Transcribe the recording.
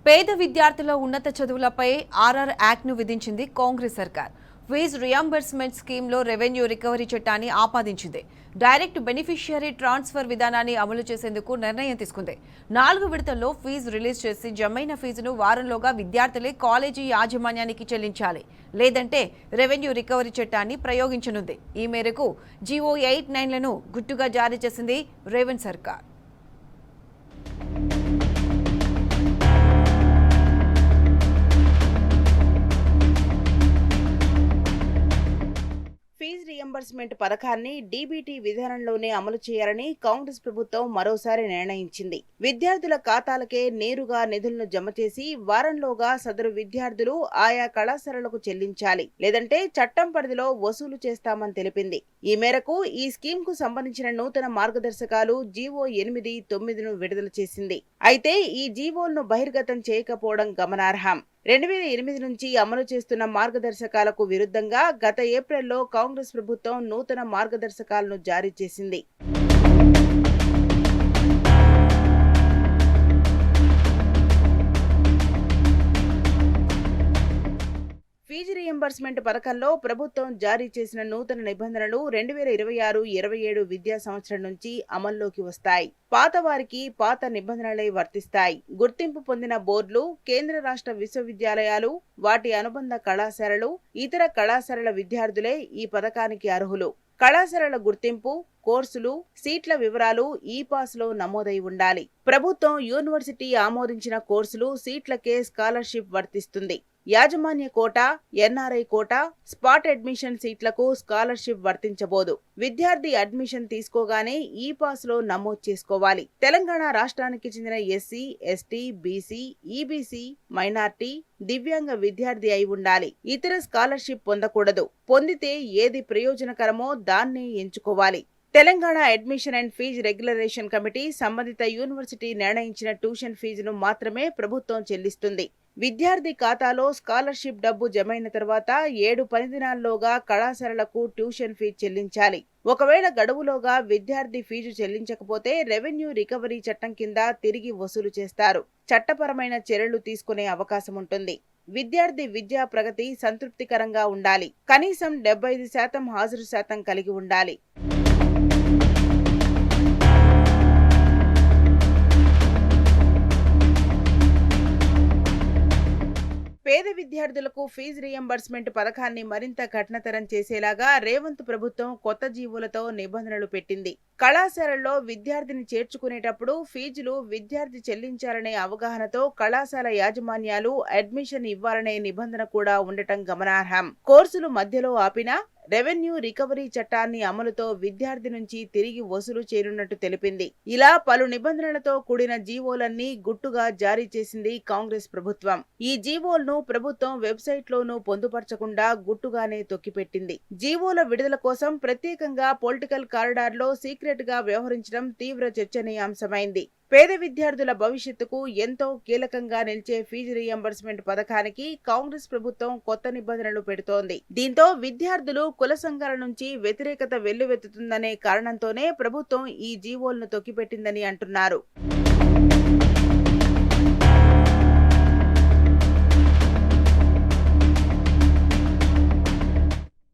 పేద విద్యార్థుల ఉన్నత చదువులపై ఆర్ఆర్ యాక్ట్ను విధించింది కాంగ్రెస్ సర్కార్. ఫీజు రియంబర్స్మెంట్ స్కీమ్లో రెవెన్యూ రికవరీ చట్టాన్ని ఆపాదించింది. డైరెక్ట్ బెనిఫిషియరీ ట్రాన్స్ఫర్ విధానాన్ని అమలు చేసేందుకు నిర్ణయం తీసుకుంది. 4 విడతల్లో ఫీజు రిలీజ్ చేసి జమైన ఫీజును వారంలోగా విద్యార్థులే కాలేజీ యాజమాన్యానికి చెల్లించాలి. లేదంటే రెవెన్యూ రికవరీ చట్టాన్ని ప్రయోగించనుంది. ఈ మేరకు జీవో 89లను గుట్టుగా జారీ చేసింది రేవంత్ సర్కార్. ఫీజు రియంబర్స్మెంట్ పథకాన్ని డీబీటీ విధానంలోనే అమలు చేయాలని కాంగ్రెస్ ప్రభుత్వం మరోసారి నిర్ణయించింది. విద్యార్థుల ఖాతాలకే నేరుగా నిధులను జమ చేసి వారంలోగా సదరు విద్యార్థులు ఆయా కళాశాలలకు చెల్లించాలి. లేదంటే చట్టం పరిధిలో వసూలు చేస్తామని తెలిపింది. ఈ మేరకు ఈ స్కీమ్ కు సంబంధించిన నూతన మార్గదర్శకాలు జీవో 8/9ను విడుదల చేసింది. అయితే ఈ జీవోలను బహిర్గతం చేయకపోవడం గమనార్హం. 2008 నుంచి అమలు చేస్తున్న మార్గదర్శకాలకు విరుద్ధంగా గత ఏప్రిల్లో కాంగ్రెస్ ప్రభుత్వం నూతన మార్గదర్శకాలను జారీ చేసింది. ఫీజు రియంబర్స్మెంట్ పథకంలో ప్రభుత్వం జారీ చేసిన నూతన నిబంధనలు 2026-27 విద్యా సంవత్సరం నుంచి అమల్లోకి వస్తాయి. పాత వారికి పాత నిబంధనలే వర్తిస్తాయి. గుర్తింపు పొందిన బోర్డులు, కేంద్ర రాష్ట్ర విశ్వవిద్యాలయాలు, వాటి అనుబంధ కళాశాలలు, ఇతర కళాశాలల విద్యార్థులే ఈ పథకానికి అర్హులు. కళాశాలల గుర్తింపు, కోర్సులు, సీట్ల వివరాలు ఈ పాస్ లో నమోదై ఉండాలి. ప్రభుత్వం యూనివర్సిటీ ఆమోదించిన కోర్సులు, సీట్లకే స్కాలర్షిప్ వర్తిస్తుంది. యాజమాన్య quota, NRI quota, spot admission సీట్లకు స్కాలర్షిప్ వర్తించబోదు. విద్యార్థి అడ్మిషన్ తీసుకోగానే ఈ పాస్ లో నమోదు చేసుకోవాలి. తెలంగాణ రాష్ట్రానికి చెందిన SC, ST, BC, EBC, minority, దివ్యాంగ విద్యార్థి అయి ఉండాలి. ఇతర స్కాలర్షిప్ పొందకూడదు. పొందితే ఏది ప్రయోజనకరమో దాన్ని ఎంచుకోవాలి. Telangana admission and fee regulation committee సంబంధిత యూనివర్సిటీ నిర్ణయించిన ట్యూషన్ ఫీజును మాత్రమే ప్రభుత్వం చెల్లిస్తుంది. విద్యార్థి ఖాతాలో స్కాలర్షిప్ డబ్బు జమైన తర్వాత 7 పని దినాల్లోగా కళాశాలలకు ట్యూషన్ ఫీజు చెల్లించాలి. ఒకవేళ గడువులోగా విద్యార్థి ఫీజు చెల్లించకపోతే రెవెన్యూ రికవరీ చట్టం కింద తిరిగి వసూలు చేస్తారు. చట్టపరమైన చర్యలు తీసుకునే అవకాశం ఉంటుంది. విద్యార్థి విద్యా ప్రగతి సంతృప్తికరంగా ఉండాలి. కనీసం 75% హాజరు శాతం కలిగి ఉండాలి. పేద విద్యార్థులకు ఫీజు రియంబర్స్మెంట్ పథకాన్ని మరింత కఠినతరం చేసేలాగా రేవంత్ ప్రభుత్వం కొత్త జీవోలతో నిబంధనలు పెట్టింది. కళాశాలల్లో విద్యార్థిని చేర్చుకునేటప్పుడు ఫీజులు విద్యార్థి చెల్లించాలనే అవగాహనతో కళాశాల యాజమాన్యాలు అడ్మిషన్ ఇవ్వాలనే నిబంధన కూడా ఉండటం గమనార్హం. కోర్సులు మధ్యలో ఆపినా రెవెన్యూ రికవరీ చట్టాన్ని అమలుతో విద్యార్థి నుంచి తిరిగి వసూలు చేయనున్నట్టు తెలిపింది. ఇలా పలు నిబంధనలతో కూడిన జీవోలన్నీ గుట్టుగా జారీ చేసింది కాంగ్రెస్ ప్రభుత్వం. ఈ జీవోలను ప్రభుత్వం వెబ్సైట్ లోనూ పొందుపరచకుండా గుట్టుగానే తొక్కిపెట్టింది. జీవోల విడుదల కోసం ప్రత్యేకంగా పొలిటికల్ కారిడార్ లో సీక్రెట్ గా వ్యవహరించడం తీవ్ర చర్చనీయాంశమైంది. పేద విద్యార్థుల భవిష్యత్తుకు ఎంతో కీలకంగా నిలిచే ఫీజు రియంబర్స్మెంట్ పథకానికి కాంగ్రెస్ ప్రభుత్వం కొత్త నిబంధనలు పెడుతోంది. దీంతో విద్యార్థులు, కుల సంఘాల నుంచి వ్యతిరేకత వెల్లువెత్తుతుందనే కారణంతోనే ప్రభుత్వం ఈ జీవోలను తొక్కిపెట్టిందని అంటున్నారు.